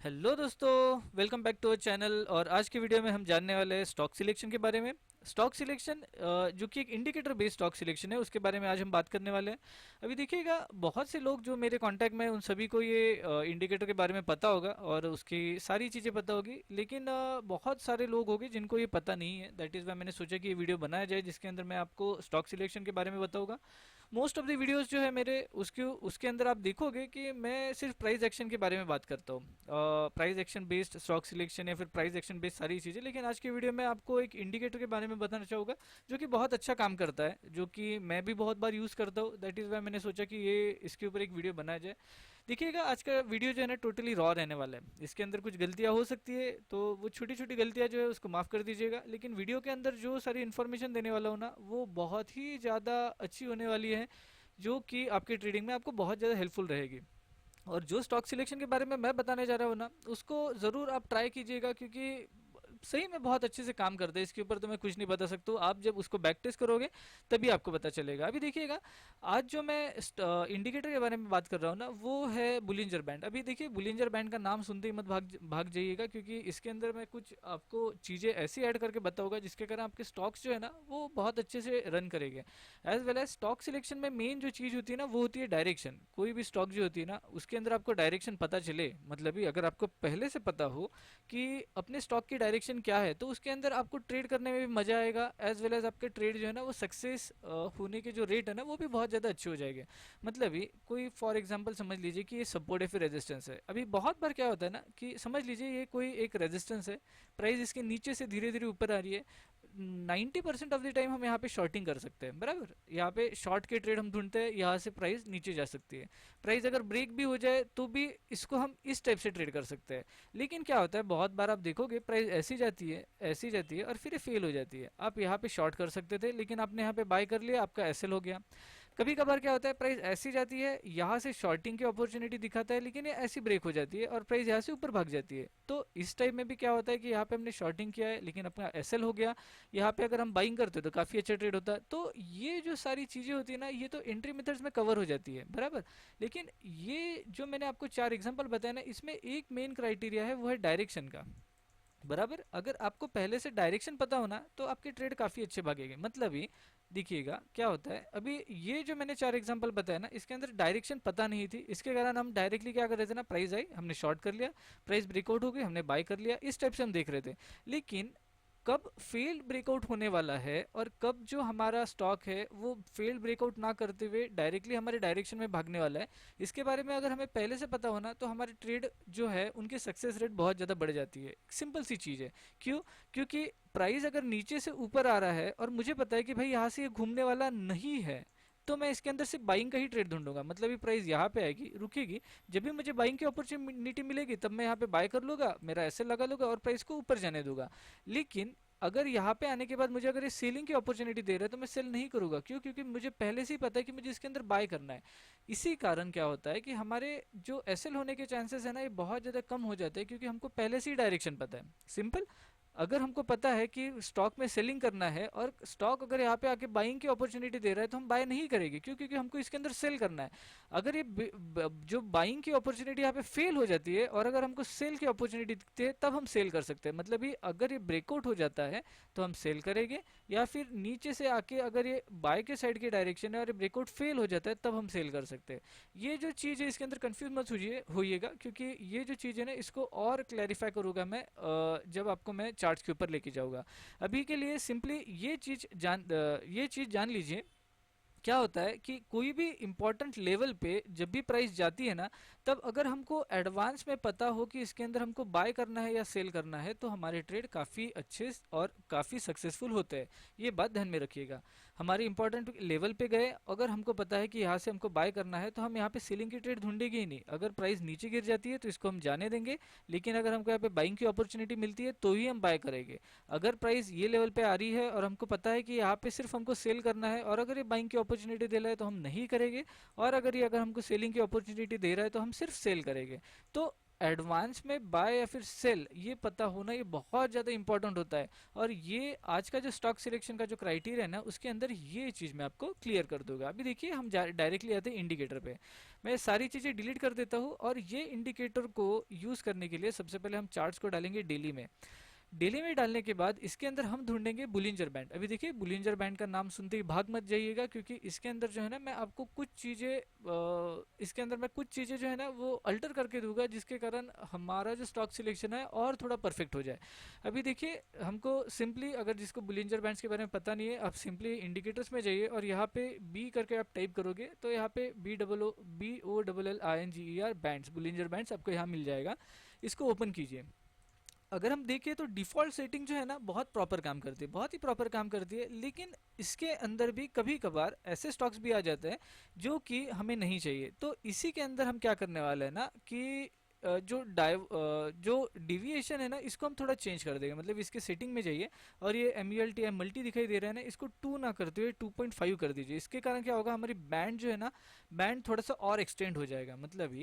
Hello दोस्तों, welcome back to our channel. और आज की वीडियो में हम जानने वाले हैं स्टॉक सिलेक्शन के बारे में। स्टॉक सिलेक्शन जो कि एक इंडिकेटर बेस्ड स्टॉक सिलेक्शन है, उसके बारे में आज हम बात करने वाले हैं। अभी देखिएगा, बहुत से लोग जो मेरे कांटेक्ट में हैं उन सभी को ये इंडिकेटर के बारे में पता होगा और उसकी सारी चीज़ें पता होगी, लेकिन बहुत सारे लोग होंगे जिनको ये पता नहीं है। दैट इज़ वाई मैंने सोचा कि ये वीडियो बनाया जाए जिसके अंदर मैं आपको स्टॉक सिलेक्शन के बारे में बताऊंगा। मोस्ट ऑफ द वीडियोस जो है मेरे उसके अंदर आप देखोगे कि मैं सिर्फ प्राइस एक्शन के बारे में बात करता हूँ, price action based stock selection या फिर प्राइस एक्शन बेस्ड सारी चीज़ें। लेकिन आज की वीडियो में आपको एक इंडिकेटर के बारे में बताना चाहूँगा जो कि बहुत अच्छा काम करता है, जो कि मैं भी बहुत बार यूज़ करता हूँ। दैट इज़ वाई मैंने सोचा कि ये इसके ऊपर एक वीडियो बनाया जाए। देखिएगा, आज का वीडियो जो है ना टोटली रॉ रहने वाला है। इसके अंदर कुछ गलतियां हो सकती है, तो वो छोटी छोटी गलतियां जो है उसको माफ़ कर दीजिएगा। लेकिन वीडियो के अंदर जो सारी इन्फॉर्मेशन देने वाला हूँ ना, वो बहुत ही ज़्यादा अच्छी होने वाली है, जो कि आपकी ट्रेडिंग में आपको बहुत ज़्यादा हेल्पफुल रहेगी। और जो स्टॉक सिलेक्शन के बारे में मैं बताने जा रहा हूँ ना, उसको ज़रूर आप ट्राई कीजिएगा, क्योंकि सही में बहुत अच्छे से काम करता है। इसके ऊपर तो मैं कुछ नहीं बता सकता हूँ, आप जब उसको बैक टेस्ट करोगे तभी आपको पता चलेगा। अभी देखिएगा, आज जो मैं इंडिकेटर के बारे में बात कर रहा हूँ ना, वो है बुलिंजर बैंड। अभी देखिए, बुलिंजर बैंड का नाम सुनते ही मत भाग जाइएगा, क्योंकि इसके अंदर मैं कुछ आपको चीज़ें ऐसी ऐड करके बताऊंगा जिसके कारण आपके स्टॉक्स जो है ना वो बहुत अच्छे से रन करेंगे। As well as stock selection में मेन जो चीज़ होती है ना, वो होती है डायरेक्शन। कोई भी स्टॉक जो होती है ना, उसके अंदर आपको डायरेक्शन पता चले, मतलब ही अगर आपको पहले से पता हो कि अपने स्टॉक की डायरेक्शन क्या है, तो उसके अंदर आपको ट्रेड करने में भी मजा आएगा। एज वेल एज आपके ट्रेड जो है ना वो सक्सेस होने के जो रेट है ना वो भी बहुत ज़्यादा अच्छे हो जाएंगे। मतलब ही कोई फॉर एग्जांपल समझ लीजिए कि ये सपोर्ट है फिर रेजिस्टेंस है। अभी बहुत बार क्या होता है ना कि समझ लीजिए ये कोई एक रेजिस्टेंस है, प्राइस इसके नीचे से धीरे धीरे ऊपर आ रही है। 90% ऑफ द टाइम हम यहाँ पे शॉर्टिंग कर सकते हैं, बराबर। यहाँ पे शॉर्ट के ट्रेड हम ढूंढते हैं, यहाँ से प्राइस नीचे जा सकती है। प्राइस अगर ब्रेक भी हो जाए तो भी इसको हम इस टाइप से ट्रेड कर सकते हैं। लेकिन क्या होता है, बहुत बार आप देखोगे प्राइस ऐसी जाती है और फिर ये फेल हो जाती है। आप यहाँ पे शॉर्ट कर सकते थे, लेकिन आपने यहाँ पे बाय कर लिया, आपका एसएल हो गया। कभी कभार क्या होता है, प्राइस ऐसी जाती है, यहाँ से शॉर्टिंग की अपॉर्चुनिटी दिखाता है, लेकिन ये ऐसी ब्रेक हो जाती है और प्राइस यहाँ से ऊपर भाग जाती है। तो इस टाइप में भी क्या होता है कि यहाँ पे हमने शॉर्टिंग किया है लेकिन अपना एसएल हो गया। यहाँ पे अगर हम बाइंग करते तो काफ़ी अच्छा ट्रेड होता है। तो ये जो सारी चीज़ें होती है ना, ये तो एंट्री मेथड्स में कवर हो जाती है, बराबर। लेकिन ये जो मैंने आपको 4 एग्जांपल बताया ना, इसमें एक मेन क्राइटेरिया है, वो है डायरेक्शन का, बराबर। अगर आपको पहले से डायरेक्शन पता होना तो आपके ट्रेड काफ़ी अच्छे भागेंगे। मतलब ही देखिएगा क्या होता है, अभी ये जो मैंने 4 एग्जांपल बताया ना, इसके अंदर डायरेक्शन पता नहीं थी, इसके कारण हम डायरेक्टली क्या कर रहे थे ना, प्राइस आई हमने शॉर्ट कर लिया, प्राइस ब्रेकआउट हो गई हमने बाय कर लिया, इस टाइप से हम देख रहे थे। लेकिन कब फेल्ड ब्रेकआउट होने वाला है और कब जो हमारा स्टॉक है वो फेल्ड ब्रेकआउट ना करते हुए डायरेक्टली हमारे डायरेक्शन में भागने वाला है, इसके बारे में अगर हमें पहले से पता होना तो हमारे ट्रेड जो है उनकी सक्सेस रेट बहुत ज़्यादा बढ़ जाती है। सिंपल सी चीज़ है। क्यों? क्योंकि प्राइस अगर नीचे से ऊपर आ रहा है और मुझे पता है कि भाई यहाँ से ये घूमने वाला नहीं है, तो मैं इसके अंदर सिर्फ बाइंग का ही ट्रेड ढूंढूंगा। मतलब ये प्राइस यहाँ पे आएगी, रुकेगी, जब भी मुझे बाइंग की अपॉर्चुनिटी मिलेगी तब मैं यहाँ पे बाय कर लूंगा, मेरा ऐसे लगा लूंगा और प्राइस को ऊपर जाने दूंगा। लेकिन अगर यहाँ पे आने के बाद मुझे अगर ये सेलिंग की अपॉर्चुनिटी दे रहा है तो मैं सेल नहीं करूंगा। क्यों? क्योंकि मुझे पहले से ही पता है कि मुझे इसके अंदर बाय करना है। इसी कारण क्या होता है कि हमारे जो एसएल होने के चांसेस है ना, ये बहुत ज़्यादा कम हो जाते हैं, क्योंकि हमको पहले से ही डायरेक्शन पता है। सिंपल। अगर हमको पता है कि स्टॉक में सेलिंग करना है और स्टॉक अगर यहाँ पे आके बाइंग की अपॉर्चुनिटी दे रहा है, तो हम बाय नहीं करेंगे। क्यों? क्योंकि हमको इसके अंदर सेल करना है। अगर ये जो बाइंग की अपॉर्चुनिटी यहाँ पे फेल हो जाती है और अगर हमको सेल की अपॉर्चुनिटी दिखती है, तब हम सेल कर सकते हैं। मतलब ये अगर ये ब्रेकआउट हो जाता है तो हम सेल करेंगे, या फिर नीचे से आके अगर ये बाय के साइड की डायरेक्शन है और ये ब्रेकआउट फेल हो जाता है तब हम सेल कर सकते हैं। ये जो चीज़ है इसके अंदर कंफ्यूज मत होइएगा, क्योंकि ये जो चीज़ है ना, इसको और क्लैरिफाई करूंगा मैं जब आपको मैं चार्ट्स के ऊपर लेके जाऊंगा। अभी के लिए सिंपली ये चीज़ जान लीजिए। क्या होता है कि कोई भी इंपॉर्टेंट लेवल पे जब भी प्राइस जाती है ना, तब अगर हमको एडवांस में पता हो कि इसके अंदर हमको बाय करना है या सेल करना है, तो हमारे ट्रेड काफ़ी अच्छे और काफ़ी सक्सेसफुल होते हैं। ये बात ध्यान में रखिएगा। हमारे इंपॉर्टेंट लेवल पे गए, अगर हमको पता है कि यहाँ से हमको बाय करना है, तो हम यहाँ पे सेलिंग की ट्रेड ढूंढेंगे ही नहीं। अगर प्राइस नीचे गिर जाती है तो इसको हम जाने देंगे, लेकिन अगर हमको यहाँ पे बाइंग की अपॉर्चुनिटी मिलती है तो ही हम बाय करेंगे। अगर प्राइस ये लेवल पे आ रही है और हमको पता है कि यहाँ पे सिर्फ हमको सेल करना है और अगर ये बाइंग की अपॉर्चुनिटी दे रहा है तो हम नहीं करेंगे, और अगर हमको सेलिंग की अपॉर्चुनिटी दे रहा है तो हम सिर्फ सेल करेंगे। तो एडवांस में बाय या फिर सेल ये पता होना ये बहुत ज़्यादा इंपॉर्टेंट होता है। और ये आज का जो स्टॉक सिलेक्शन का जो क्राइटेरिया है ना उसके अंदर ये चीज़ मैं आपको क्लियर कर दूंगा। अभी देखिए हम डायरेक्टली आते हैं इंडिकेटर पे। मैं सारी चीज़ें डिलीट कर देता हूँ और ये इंडिकेटर को यूज़ करने के लिए सबसे पहले हम चार्ट्स को डालेंगे डेली में। डेली में डालने के बाद इसके अंदर हम ढूंढेंगे बुलिंजर बैंड। अभी देखिए बुलिंजर बैंड का नाम सुनते ही भाग मत जाइएगा, क्योंकि इसके अंदर जो है ना मैं आपको कुछ चीज़ें इसके अंदर मैं कुछ चीज़ें जो है ना वो अल्टर करके दूंगा, जिसके कारण हमारा जो स्टॉक सिलेक्शन है और थोड़ा परफेक्ट हो जाए। अभी देखिए हमको सिंपली, अगर जिसको बुलिंजर बैंड्स के बारे में पता नहीं है, आप सिंपली इंडिकेटर्स में जाइए और यहाँ पे बी करके आप टाइप करोगे तो यहाँ पे BOLLINGER बैंड्स, बुलिंजर बैंड्स आपको यहाँ मिल जाएगा। इसको ओपन कीजिए। अगर हम देखें तो डिफ़ॉल्ट सेटिंग जो है ना बहुत प्रॉपर काम करती है, बहुत ही प्रॉपर काम करती है, लेकिन इसके अंदर भी कभी कभार ऐसे स्टॉक्स भी आ जाते हैं जो कि हमें नहीं चाहिए। तो इसी के अंदर हम क्या करने वाले हैं ना कि जो डिविएशन है ना इसको हम थोड़ा चेंज कर देंगे। मतलब इसके सेटिंग में जाइए और ये MULT मल्टी दिखाई दे रहा है ना, इसको 2 ना करते हुए 2.5 कर दीजिए। इसके कारण क्या होगा, हमारी बैंड जो है ना, बैंड थोड़ा सा और एक्सटेंड हो जाएगा। मतलब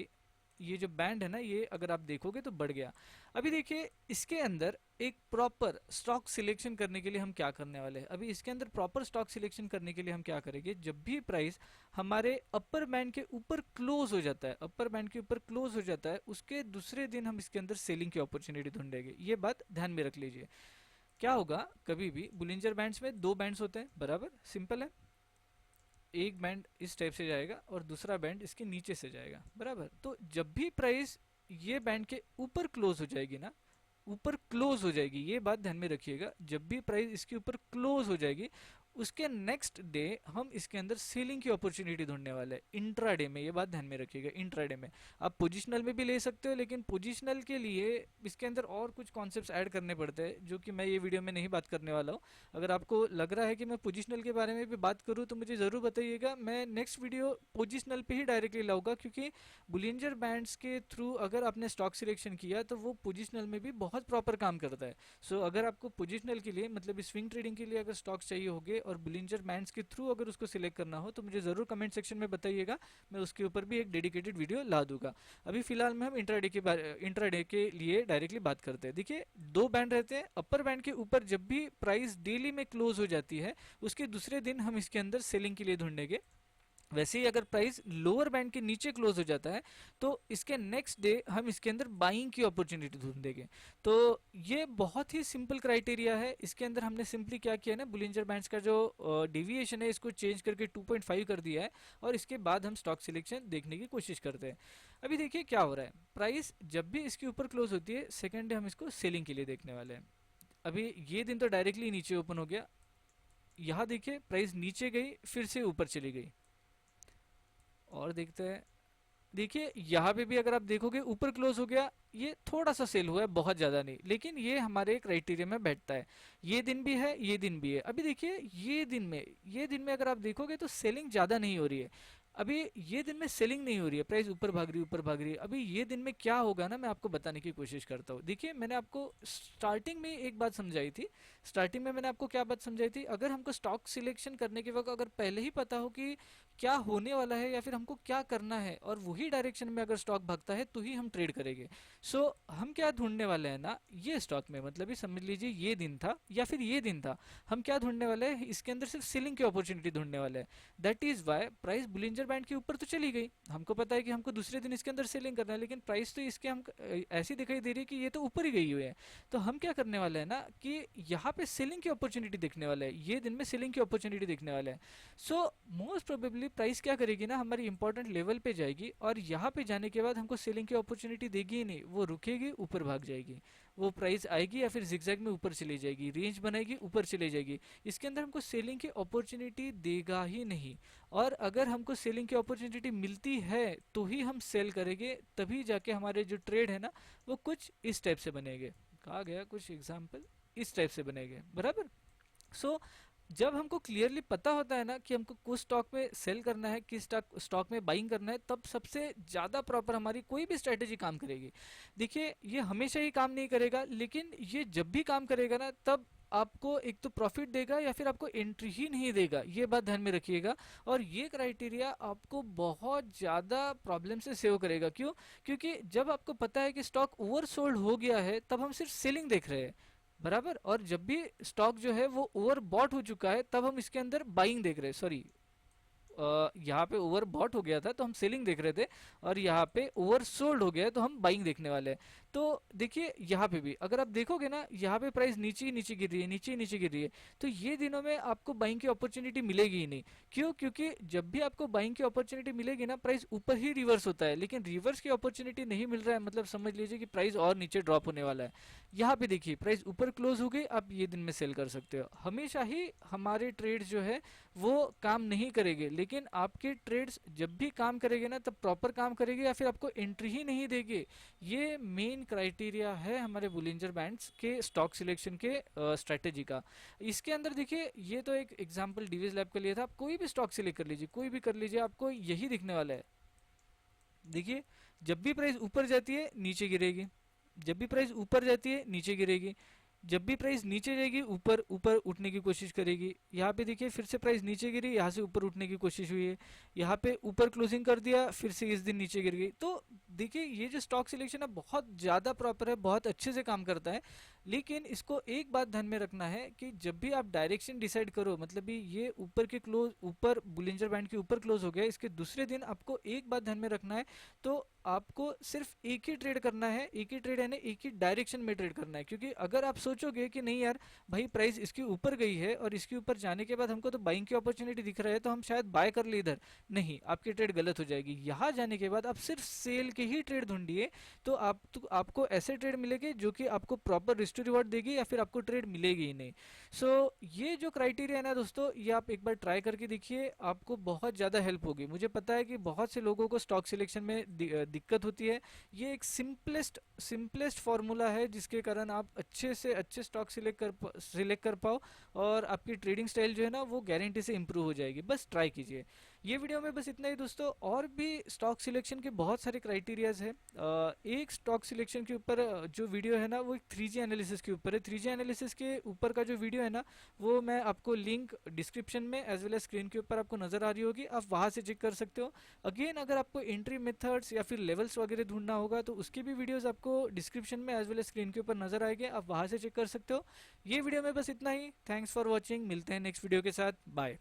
ये जो बैंड है ना ये अगर आप देखोगे तो बढ़ गया। अभी देखिए इसके अंदर एक प्रॉपर स्टॉक सिलेक्शन करने के लिए हम क्या करने वाले हैं। अभी इसके अंदर प्रॉपर स्टॉक सिलेक्शन करने के लिए हम क्या करेंगे, जब भी प्राइस हमारे अपर बैंड के ऊपर क्लोज हो जाता है, अपर बैंड के ऊपर क्लोज हो जाता है, उसके दूसरे दिन हम इसके अंदर सेलिंग की अपॉर्चुनिटी ढूंढेंगे। ये बात ध्यान में रख लीजिए। क्या होगा, कभी भी बुलिंजर बैंड्स में 2 बैंड्स होते हैं, बराबर सिंपल है। एक बैंड इस टाइप से जाएगा और दूसरा बैंड इसके नीचे से जाएगा, बराबर। तो जब भी प्राइस ये बैंड के ऊपर क्लोज हो जाएगी ना, ऊपर क्लोज हो जाएगी, ये बात ध्यान में रखिएगा, जब भी प्राइस इसके ऊपर क्लोज हो जाएगी उसके नेक्स्ट डे हम इसके अंदर सेलिंग की अपॉर्चुनिटी ढूंढने वाले हैं इंट्राडे में। ये बात ध्यान में रखिएगा, इंट्राडे में। आप पोजिशनल में भी ले सकते हो, लेकिन पोजिशनल के लिए इसके अंदर और कुछ कॉन्सेप्ट्स ऐड करने पड़ते हैं जो कि मैं ये वीडियो में नहीं बात करने वाला हूँ। अगर आपको लग रहा है कि मैं पोजिशनल के बारे में भी बात करूँ तो मुझे ज़रूर बताइएगा, मैं नेक्स्ट वीडियो पोजिशनल पे ही डायरेक्टली लाऊंगा। क्योंकि बुलिंजर बैंड्स के थ्रू अगर आपने स्टॉक सिलेक्शन किया तो वो पोजिशनल में भी बहुत प्रॉपर काम करता है। सो अगर आपको पोजिशनल के लिए, मतलब स्विंग ट्रेडिंग के लिए अगर स्टॉक्स चाहिए होंगे और बुलिंजर बैंड्स के थ्रू अगर उसको सिलेक्ट करना हो तो मुझे ज़रूर कमेंट सेक्शन में बताइएगा, मैं उसके ऊपर भी एक डेडिकेटेड वीडियो ला दूंगा। अभी फिलहाल में हम इंट्राडे के लिए डायरेक्टली बात करते हैं। देखिए 2 बैंड रहते हैं, अपर बैंड के ऊपर जब भी प्राइस डेली में क्लोज हो जाती है उसके दूसरे दिन हम इसके अंदर सेलिंग के लिए ढूंढेंगे। वैसे ही अगर प्राइस लोअर बैंड के नीचे क्लोज हो जाता है तो इसके नेक्स्ट डे हम इसके अंदर बाइंग की अपॉर्चुनिटी ढूंढेंगे। तो ये बहुत ही सिंपल क्राइटेरिया है। इसके अंदर हमने सिंपली क्या किया ना, बुलिंजर बैंड्स का जो डेविएशन है इसको चेंज करके 2.5 कर दिया है और इसके बाद हम स्टॉक सिलेक्शन देखने की कोशिश करते हैं। अभी देखिए क्या हो रहा है, प्राइस जब भी इसके ऊपर क्लोज होती है सेकेंड डे हम इसको सेलिंग के लिए देखने वाले हैं। अभी ये दिन तो डायरेक्टली नीचे ओपन हो गया, यहाँ देखिए प्राइस नीचे गई फिर से ऊपर चली गई। और देखते हैं, देखिए यहाँ पे भी अगर आप देखोगे ऊपर क्लोज हो गया, ये थोड़ा सा सेल हुआ है, बहुत ज़्यादा नहीं, लेकिन ये हमारे क्राइटेरिया में बैठता है। ये दिन भी है, ये दिन भी है। अभी देखिए ये दिन में अगर आप देखोगे तो सेलिंग ज़्यादा नहीं हो रही है। अभी ये दिन में सेलिंग नहीं हो रही है, प्राइस ऊपर भाग रही है, ऊपर भाग रही है। अभी ये दिन में क्या होगा ना, मैं आपको बताने की कोशिश करता हूँ। देखिए मैंने आपको स्टार्टिंग में एक बात समझाई थी। स्टार्टिंग में मैंने आपको क्या बात समझाई थी, अगर हमको स्टॉक सिलेक्शन करने के वक्त अगर पहले ही पता हो कि क्या होने वाला है या फिर हमको क्या करना है और वही डायरेक्शन में अगर स्टॉक भागता है तो ही हम ट्रेड करेंगे। सो हम क्या ढूंढने वाले हैं ना, ये स्टॉक में मतलब ये समझ लीजिए ये दिन था या फिर ये दिन था, हम क्या ढूंढने वाले हैं, इसके अंदर सिर्फ सेलिंग की अपॉर्चुनिटी ढूंढने वाले हैं। That is why price Bollinger band के ऊपर तो चली गई, हमको पता है कि हमको दूसरे दिन इसके अंदर सेलिंग करना है, लेकिन प्राइस तो इसके हम ऐसी दिखाई दे रही है कि ये तो ऊपर ही गई हुई है। तो हम क्या करने वाले हैं ना कि यहाँ पे सेलिंग की अपॉर्चुनिटी देखने वाले हैं, ये दिन में सेलिंग की अपॉर्चुनिटी देखने वाले हैं। सो मोस्ट प्रोबेबली प्राइस क्या करेगी ना, हमारी इंपॉर्टेंट लेवल पे जाएगी और यहाँ पे जाने के बाद हमको सेलिंग की अपॉर्चुनिटी देगी ही नहीं, वो रुकेगी, ऊपर भाग जाएगी। वो प्राइस आएगी या फिर जिगजैग में ऊपर चली जाएगी, रेंज बनाएगी, ऊपर चली जाएगी। इसके अंदर हमको सेलिंग की अपॉर्चुनिटी देगा ही नहीं। और अगर हमको सेलिंग की अपॉर्चुनिटी मिलती है तो ही हम सेल करेंगे, तभी जाके हमारे जो ट्रेड है ना वो कुछ इस टाइप से बनेंगे। कहा गया कुछ एग्जाम्पल इस टाइप से बनेंगे, बराबर। सो जब हमको क्लियरली पता होता है ना कि हमको किस स्टॉक में सेल करना है, किस स्टॉक में बाइंग करना है, तब सबसे ज़्यादा प्रॉपर हमारी कोई भी स्ट्रेटेजी काम करेगी। देखिए ये हमेशा ही काम नहीं करेगा, लेकिन ये जब भी काम करेगा ना तब आपको एक तो प्रॉफिट देगा या फिर आपको एंट्री ही नहीं देगा, ये बात ध्यान में रखिएगा। और ये क्राइटेरिया आपको बहुत ज़्यादा प्रॉब्लम से सेव करेगा। क्यों? क्योंकि जब आपको पता है कि स्टॉक ओवरसोल्ड हो गया है तब हम सिर्फ सेलिंग देख रहे हैं, बराबर। और जब भी स्टॉक जो है वो ओवर बॉट हो चुका है तब हम इसके अंदर बाइंग देख रहे हैं, सॉरी, यहाँ पे ओवर बॉट हो गया था तो हम सेलिंग देख रहे थे, और यहाँ पे ओवर सोल्ड हो गया है तो हम बाइंग देखने वाले हैं। तो देखिए यहाँ पे भी अगर आप देखोगे ना, यहाँ पे प्राइस नीचे ही नीचे गिर रही है, नीचे ही नीचे गिर रही है, तो ये दिनों में आपको बाइंग की अपॉर्चुनिटी मिलेगी ही नहीं। क्यों? क्योंकि जब भी आपको बाइंग की अपॉर्चुनिटी मिलेगी ना, प्राइस ऊपर ही रिवर्स होता है, लेकिन रिवर्स की अपॉर्चुनिटी नहीं मिल रहा है, मतलब समझ लीजिए कि प्राइस और नीचे ड्रॉप होने वाला है। यहाँ पे देखिए प्राइस ऊपर क्लोज हो गई, आप ये दिन में सेल कर सकते हो। हमेशा ही हमारे ट्रेड्स जो है वो काम नहीं करेंगे, लेकिन आपके ट्रेड्स जब भी काम करेंगे ना तब प्रॉपर काम करेंगे या फिर आपको एंट्री ही नहीं देंगे। ये मेन क्राइटेरिया है हमारे बुलिंजर बैंड्स के स्टॉक सिलेक्शन के स्ट्रेटेजी का। इसके अंदर देखिए, ये तो एक एग्जांपल डीवीएस लैब का लिया था, आप कोई भी स्टॉक सिलेक्ट कर लीजिए, कोई भी कर लीजिए, आपको यही दिखने वाला है। देखिए, जब भी प्राइस ऊपर जाती है नीचे गिरेगी, जब भी प्राइस ऊपर जाती है नीचे गिरेगी, जब भी प्राइस नीचे जाएगी ऊपर ऊपर उठने की कोशिश करेगी। यहाँ पे देखिए फिर से प्राइस नीचे गिरी, यहाँ से ऊपर उठने की कोशिश हुई है, यहाँ पे ऊपर क्लोजिंग कर दिया, फिर से इस दिन नीचे गिर गई। तो देखिए ये जो स्टॉक सिलेक्शन है बहुत ज़्यादा प्रॉपर है, बहुत अच्छे से काम करता है। लेकिन इसको एक बात ध्यान में रखना है कि जब भी आप डायरेक्शन डिसाइड करो, मतलब भी ये ऊपर के क्लोज, ऊपर बुलिंजर बैंड के ऊपर क्लोज हो गया, इसके दूसरे दिन आपको एक बात ध्यान में रखना है, तो आपको सिर्फ एक ही ट्रेड करना है, एक ही ट्रेड यानी एक ही डायरेक्शन में ट्रेड करना है। क्योंकि अगर आप सोचोगे कि नहीं यार भाई प्राइस इसके ऊपर गई है और इसके ऊपर जाने के बाद हमको तो बाइंग की अपॉर्चुनिटी दिख रहा है तो हम शायद बाय कर ले इधर, नहीं, आपकी ट्रेड गलत हो जाएगी। यहाँ जाने के बाद आप सिर्फ सेल के ही ट्रेड ढूंढिए, तो आपको ऐसे ट्रेड मिलेंगे जो कि आपको प्रॉपर रिस्क टू रिवॉर्ड देगी, या फिर आपको ट्रेड मिलेगी ही नहीं। सो ये जो क्राइटेरिया है ना दोस्तों, ये आप एक बार ट्राई करके देखिए, आपको बहुत ज़्यादा हेल्प होगी। मुझे पता है कि बहुत से लोगों को स्टॉक सिलेक्शन में दिक्कत होती है। ये एक सिंपलेस्ट फार्मूला है जिसके कारण आप अच्छे से अच्छे स्टॉक सिलेक्ट कर पाओ, और आपकी ट्रेडिंग स्टाइल जो है ना वो गारंटी से इंप्रूव हो जाएगी। बस ट्राई कीजिए। ये वीडियो में बस इतना ही दोस्तों, और भी स्टॉक सिलेक्शन के बहुत सारे क्राइटेरियाज है। एक स्टॉक सिलेक्शन के ऊपर जो वीडियो है ना वो एक 3G एनालिसिस के ऊपर है। 3G एनालिसिस के ऊपर का जो वीडियो है ना वो मैं आपको लिंक डिस्क्रिप्शन में एज वेल एज स्क्रीन के ऊपर आपको नजर आ रही होगी, आप वहां से चेक कर सकते हो। अगेन अगर आपको एंट्री मेथड्स या फिर लेवल्स वगैरह ढूंढना होगा तो उसके भी वीडियोस आपको डिस्क्रिप्शन में एज वेल एज स्क्रीन के ऊपर नजर आएंगे, आप वहां से चेक कर सकते हो। ये वीडियो में बस इतना ही। थैंक्स फॉर वॉचिंग, मिलते हैं नेक्स्ट वीडियो के साथ, बाय।